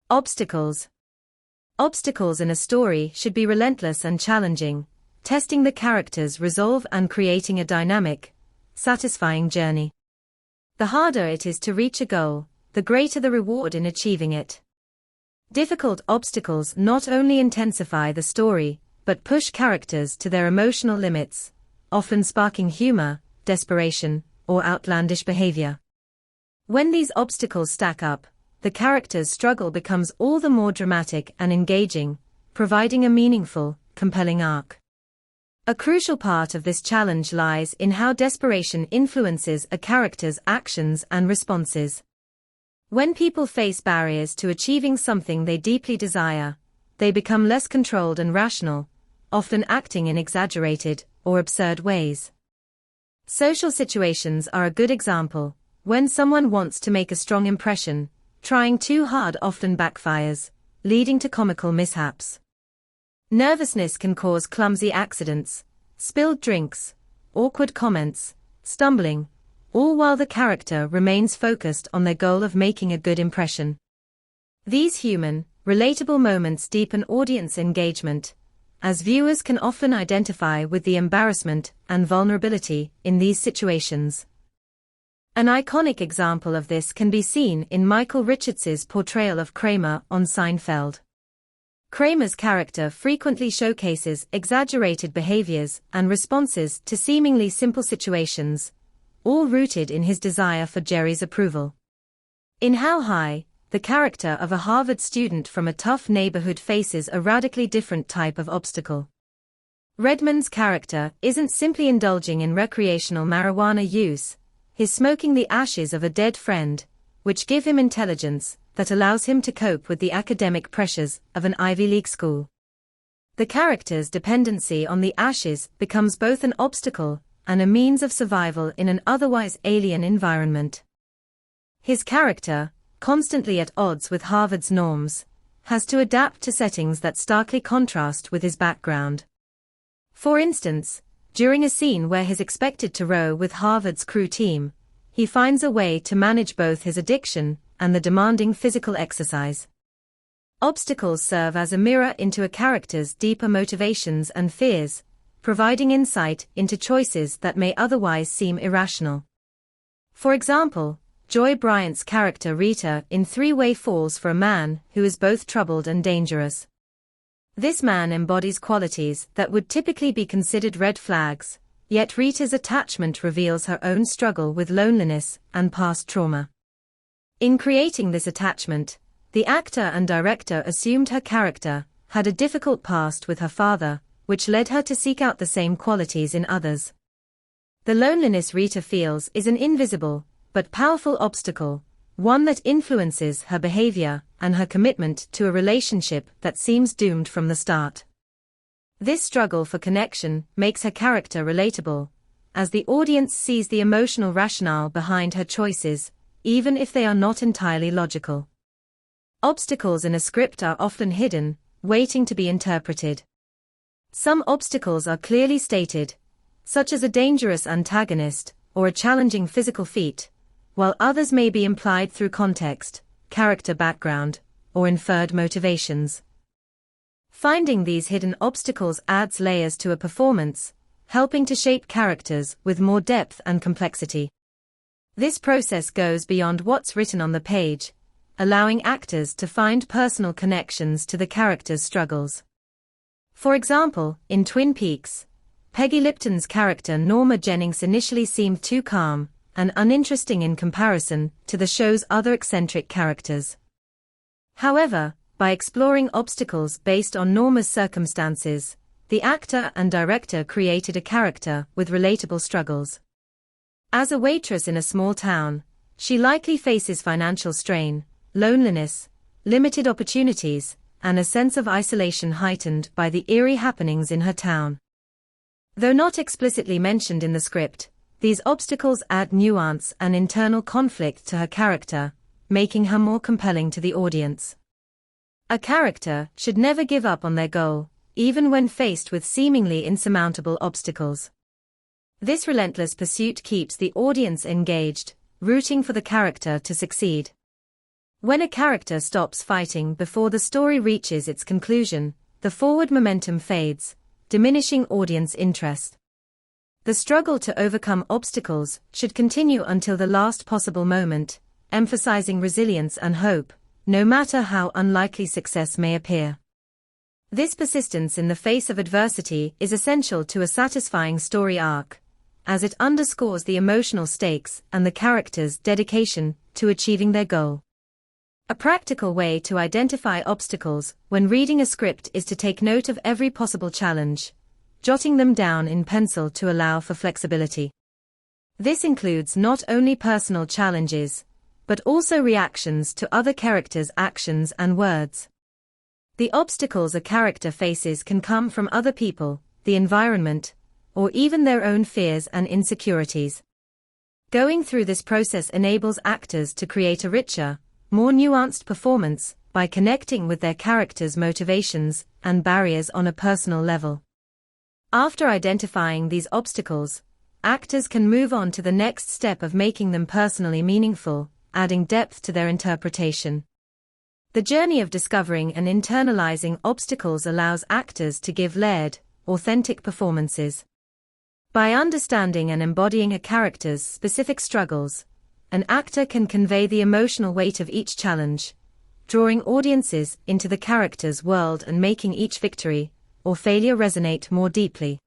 Obstacles. Obstacles in a story should be relentless and challenging, testing the character's resolve and creating a dynamic, satisfying journey. The harder it is to reach a goal, the greater the reward in achieving it. Difficult obstacles not only intensify the story, but push characters to their emotional limits, often sparking humour, desperation, or outlandish behaviour. When these obstacles stack up, the character's struggle becomes all the more dramatic and engaging, providing a meaningful, compelling arc. A crucial part of this challenge lies in how desperation influences a character's actions and responses. When people face barriers to achieving something they deeply desire, they become less controlled and rational, often acting in exaggerated or absurd ways. Social situations are a good example. When someone wants to make a strong impression, trying too hard often backfires, leading to comical mishaps. Nervousness can cause clumsy accidents, spilled drinks, awkward comments, stumbling, all while the character remains focused on their goal of making a good impression. These human, relatable moments deepen audience engagement, as viewers can often identify with the embarrassment and vulnerability in these situations. An iconic example of this can be seen in Michael Richards's portrayal of Kramer on Seinfeld. Kramer's character frequently showcases exaggerated behaviors and responses to seemingly simple situations, all rooted in his desire for Jerry's approval. In How High, the character of a Harvard student from a tough neighborhood faces a radically different type of obstacle. Redmond's character isn't simply indulging in recreational marijuana use, he's smoking the ashes of a dead friend, which give him intelligence that allows him to cope with the academic pressures of an Ivy League school. The character's dependency on the ashes becomes both an obstacle and a means of survival in an otherwise alien environment. His character, constantly at odds with Harvard's norms, has to adapt to settings that starkly contrast with his background. For instance, during a scene where he's expected to row with Harvard's crew team, he finds a way to manage both his addiction and the demanding physical exercise. Obstacles serve as a mirror into a character's deeper motivations and fears, providing insight into choices that may otherwise seem irrational. For example, Joy Bryant's character Rita in Three-Way falls for a man who is both troubled and dangerous. This man embodies qualities that would typically be considered red flags, yet Rita's attachment reveals her own struggle with loneliness and past trauma. In creating this attachment, the actor and director assumed her character had a difficult past with her father, which led her to seek out the same qualities in others. The loneliness Rita feels is an invisible, but powerful obstacle, one that influences her behavior and her commitment to a relationship that seems doomed from the start. This struggle for connection makes her character relatable, as the audience sees the emotional rationale behind her choices, even if they are not entirely logical. Obstacles in a script are often hidden, waiting to be interpreted. Some obstacles are clearly stated, such as a dangerous antagonist or a challenging physical feat, while others may be implied through context, character background, or inferred motivations. Finding these hidden obstacles adds layers to a performance, helping to shape characters with more depth and complexity. This process goes beyond what's written on the page, allowing actors to find personal connections to the characters' struggles. For example, in Twin Peaks, Peggy Lipton's character Norma Jennings initially seemed too calm and uninteresting in comparison to the show's other eccentric characters. However, by exploring obstacles based on Norma's circumstances, the actor and director created a character with relatable struggles. As a waitress in a small town, she likely faces financial strain, loneliness, limited opportunities, and a sense of isolation heightened by the eerie happenings in her town. Though not explicitly mentioned in the script, these obstacles add nuance and internal conflict to her character, making her more compelling to the audience. A character should never give up on their goal, even when faced with seemingly insurmountable obstacles. This relentless pursuit keeps the audience engaged, rooting for the character to succeed. When a character stops fighting before the story reaches its conclusion, the forward momentum fades, diminishing audience interest. The struggle to overcome obstacles should continue until the last possible moment, emphasizing resilience and hope, no matter how unlikely success may appear. This persistence in the face of adversity is essential to a satisfying story arc, as it underscores the emotional stakes and the character's dedication to achieving their goal. A practical way to identify obstacles when reading a script is to take note of every possible challenge, jotting them down in pencil to allow for flexibility. This includes not only personal challenges, but also reactions to other characters' actions and words. The obstacles a character faces can come from other people, the environment, or even their own fears and insecurities. Going through this process enables actors to create a richer, more nuanced performance by connecting with their characters' motivations and barriers on a personal level. After identifying these obstacles, actors can move on to the next step of making them personally meaningful, adding depth to their interpretation. The journey of discovering and internalizing obstacles allows actors to give layered, authentic performances. By understanding and embodying a character's specific struggles, an actor can convey the emotional weight of each challenge, drawing audiences into the character's world and making each victory or failure resonate more deeply.